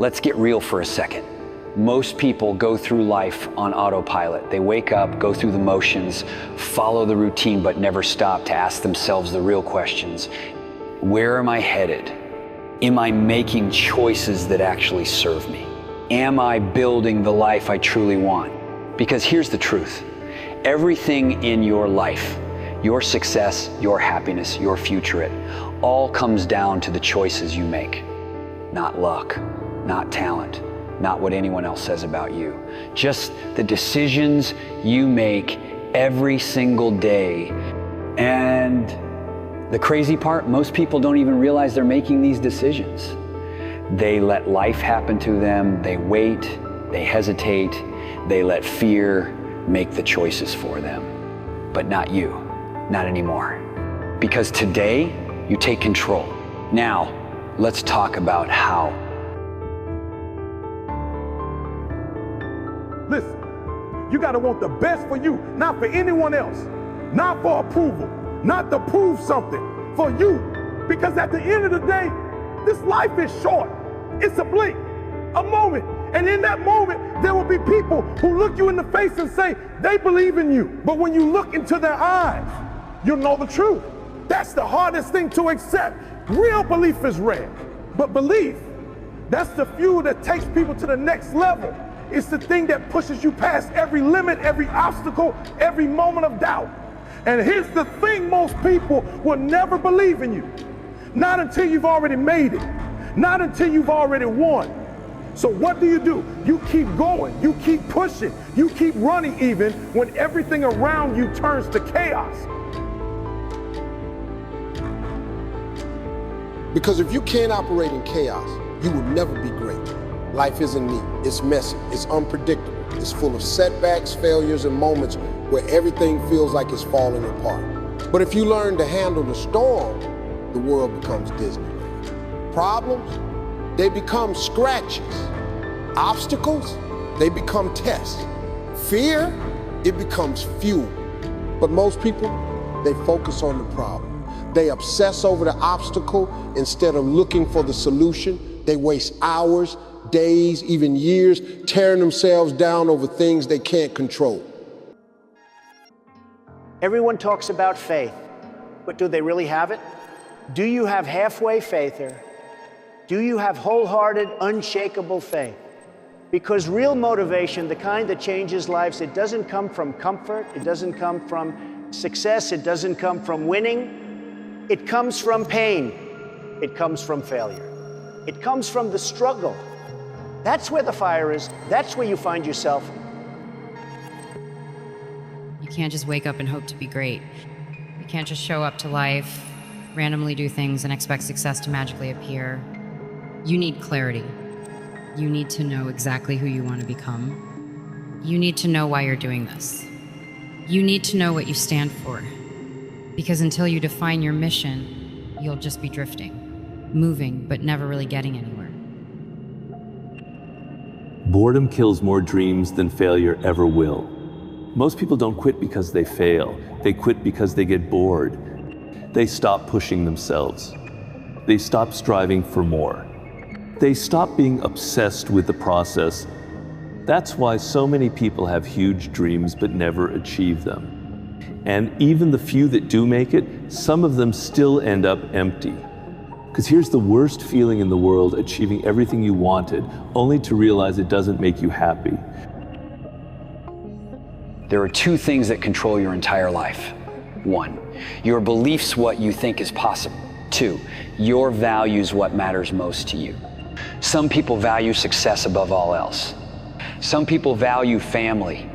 Let's get real for a second. Most people go through life on autopilot. They wake up, go through the motions, follow the routine, but never stop to ask themselves the real questions. Where am I headed? Am I making choices that actually serve me? Am I building the life I truly want? Because here's the truth. Everything in your life, your success, your happiness, your future, it all comes down to the choices you make. Not luck, not talent, not what anyone else says about you. Just the decisions you make every single day. And the crazy part, most people don't even realize they're making these decisions. They let life happen to them, they wait, they hesitate, they let fear make the choices for them. But not you, not anymore. Because today, you take control. Now, let's talk about how. Listen, you gotta want the best for you, not for anyone else, not for approval, not to prove something, for you. Because at the end of the day, this life is short. It's a blink, a moment. And in that moment, there will be people who look you in the face and say they believe in you. But when you look into their eyes, you'll know the truth. That's the hardest thing to accept. Real belief is rare. But belief, that's the fuel that takes people to the next level. It's the thing that pushes you past every limit, every obstacle, every moment of doubt. And here's the thing, most people will never believe in you. Not until you've already made it. Not until you've already won. So what do? You keep going, you keep pushing, you keep running even when everything around you turns to chaos. Because if you can't operate in chaos, you will never be great. Life isn't neat, it's messy, it's unpredictable, it's full of setbacks, failures, and moments where everything feels like it's falling apart. But if you learn to handle the storm, the world becomes Disney. Problems, they become scratches. Obstacles, they become tests. Fear, it becomes fuel. But most people, they focus on the problem. They obsess over the obstacle instead of looking for the solution. They waste hours, days, even years, tearing themselves down over things they can't control. Everyone talks about faith, but do they really have it? Do you have halfway faith, or do you have wholehearted, unshakable faith? Because real motivation, the kind that changes lives, it doesn't come from comfort, it doesn't come from success, it doesn't come from winning. It comes from pain. It comes from failure. It comes from the struggle. That's where the fire is. That's where you find yourself. You can't just wake up and hope to be great. You can't just show up to life, randomly do things, and expect success to magically appear. You need clarity. You need to know exactly who you want to become. You need to know why you're doing this. You need to know what you stand for. Because until you define your mission, you'll just be drifting, moving, but never really getting anywhere. Boredom kills more dreams than failure ever will. Most people don't quit because they fail. They quit because they get bored. They stop pushing themselves. They stop striving for more. They stop being obsessed with the process. That's why so many people have huge dreams but never achieve them. And even the few that do make it, some of them still end up empty. Because here's the worst feeling in the world, achieving everything you wanted, only to realize it doesn't make you happy. There are two things that control your entire life. 1, your beliefs, what you think is possible. 2, your values, what matters most to you. Some people value success above all else. Some people value family.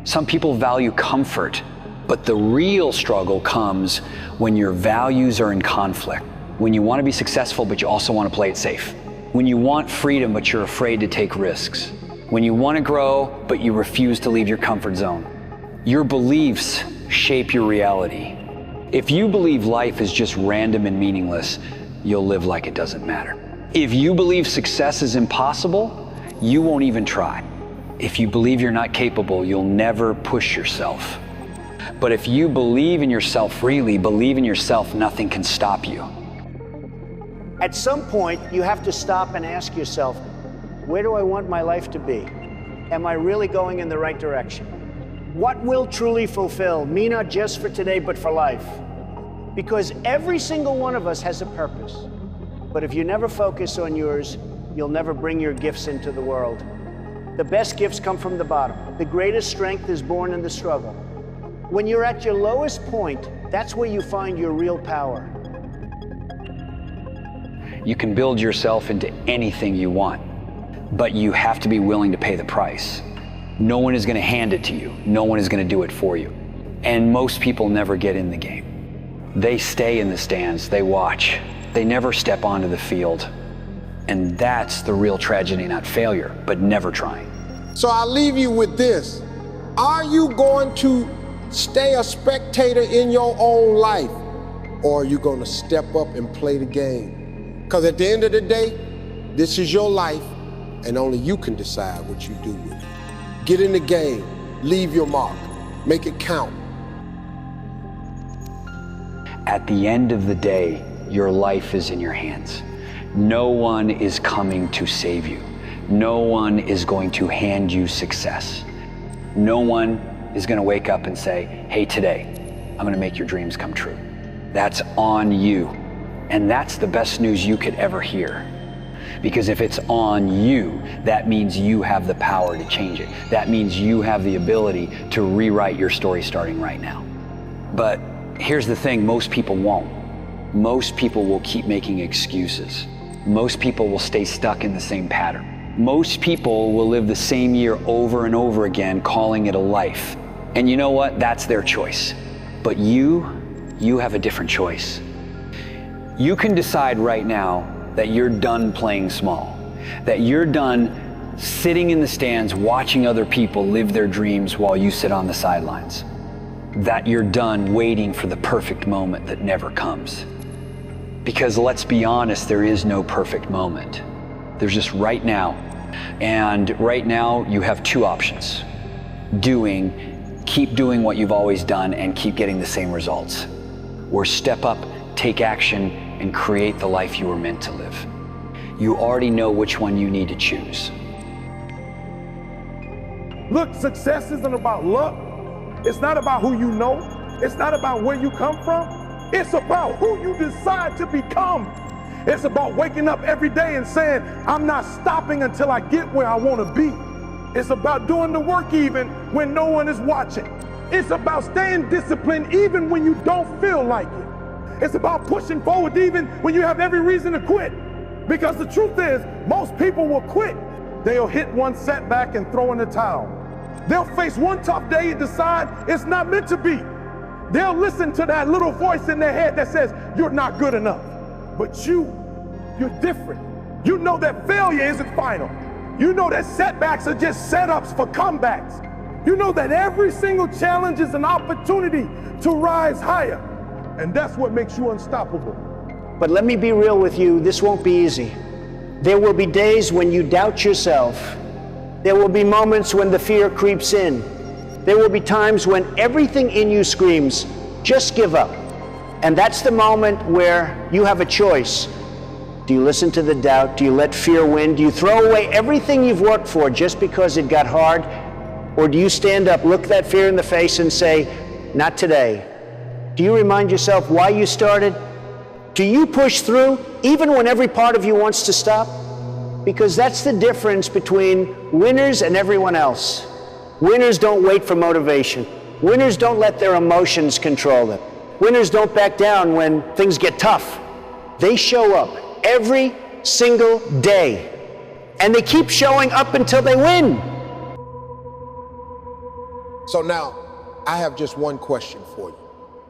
Some people value comfort. But the real struggle comes when your values are in conflict. When you want to be successful, but you also want to play it safe. When you want freedom, but you're afraid to take risks. When you want to grow, but you refuse to leave your comfort zone. Your beliefs shape your reality. If you believe life is just random and meaningless, you'll live like it doesn't matter. If you believe success is impossible, you won't even try. If you believe you're not capable, you'll never push yourself. But if you believe in yourself really, believe in yourself, nothing can stop you. At some point, you have to stop and ask yourself, Where do I want my life to be? Am I really going in the right direction? What will truly fulfill me, not just for today, but for life? Because every single one of us has a purpose. But if you never focus on yours, you'll never bring your gifts into the world. The best gifts come from the bottom. The greatest strength is born in the struggle. When you're at your lowest point, that's where you find your real power. You can build yourself into anything you want, but you have to be willing to pay the price. No one is going to hand it to you. No one is going to do it for you. And most people never get in the game. They stay in the stands, they watch. They never step onto the field. And that's the real tragedy, not failure, but never trying. So I'll leave you with this. Are you going to stay a spectator in your own life, or are you going to step up and play the game? Because at the end of the day, this is your life, and only you can decide what you do with it. Get in the game, leave your mark, make it count. At the end of the day, your life is in your hands. No one is coming to save you. No one is going to hand you success. No one is going to wake up and say, hey, today, I'm going to make your dreams come true. That's on you. And that's the best news you could ever hear. Because if it's on you, that means you have the power to change it. That means you have the ability to rewrite your story starting right now. But here's the thing, most people won't. Most people will keep making excuses. Most people will stay stuck in the same pattern. Most people will live the same year over and over again, calling it a life. And you know what? That's their choice. But you have a different choice. You can decide right now that you're done playing small, that you're done sitting in the stands watching other people live their dreams while you sit on the sidelines, that you're done waiting for the perfect moment that never comes. Because let's be honest, there is no perfect moment. There's just right now. And right now you have two options. Keep doing what you've always done and keep getting the same results. Or step up, take action, and create the life you were meant to live. You already know which one you need to choose. Look, success isn't about luck. It's not about who you know. It's not about where you come from. It's about who you decide to become. It's about waking up every day and saying, I'm not stopping until I get where I want to be. It's about doing the work even when no one is watching. It's about staying disciplined even when you don't feel like it. It's about pushing forward even when you have every reason to quit. Because the truth is, most people will quit. They'll hit one setback and throw in the towel. They'll face one tough day and decide it's not meant to be. They'll listen to that little voice in their head that says, you're not good enough. But you're different. You know that failure isn't final. You know that setbacks are just setups for comebacks. You know that every single challenge is an opportunity to rise higher. And that's what makes you unstoppable. But let me be real with you, this won't be easy. There will be days when you doubt yourself. There will be moments when the fear creeps in. There will be times when everything in you screams, just give up. And that's the moment where you have a choice. Do you listen to the doubt? Do you let fear win? Do you throw away everything you've worked for just because it got hard? Or do you stand up, look that fear in the face and say, not today? Do you remind yourself why you started? Do you push through even when every part of you wants to stop? Because that's the difference between winners and everyone else. Winners don't wait for motivation. Winners don't let their emotions control them. Winners don't back down when things get tough. They show up every single day. And they keep showing up until they win. So now, I have just one question for you.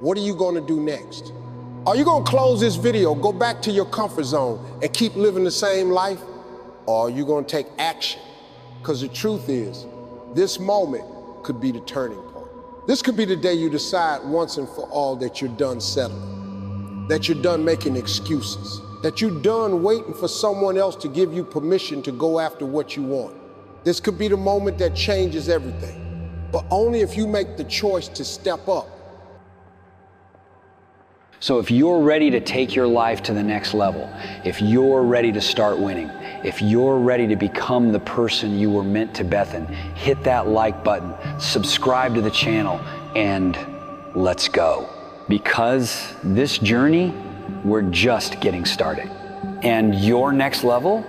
What are you going to do next? Are you going to close this video, go back to your comfort zone, and keep living the same life? Or are you going to take action? Because the truth is, this moment could be the turning point. This could be the day you decide once and for all that you're done settling, that you're done making excuses, that you're done waiting for someone else to give you permission to go after what you want. This could be the moment that changes everything, but only if you make the choice to step up. So if you're ready to take your life to the next level, if you're ready to start winning, if you're ready to become the person you were meant to Bethan, hit that like button, subscribe to the channel, and let's go. Because this journey, we're just getting started. And your next level,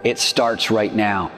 it starts right now.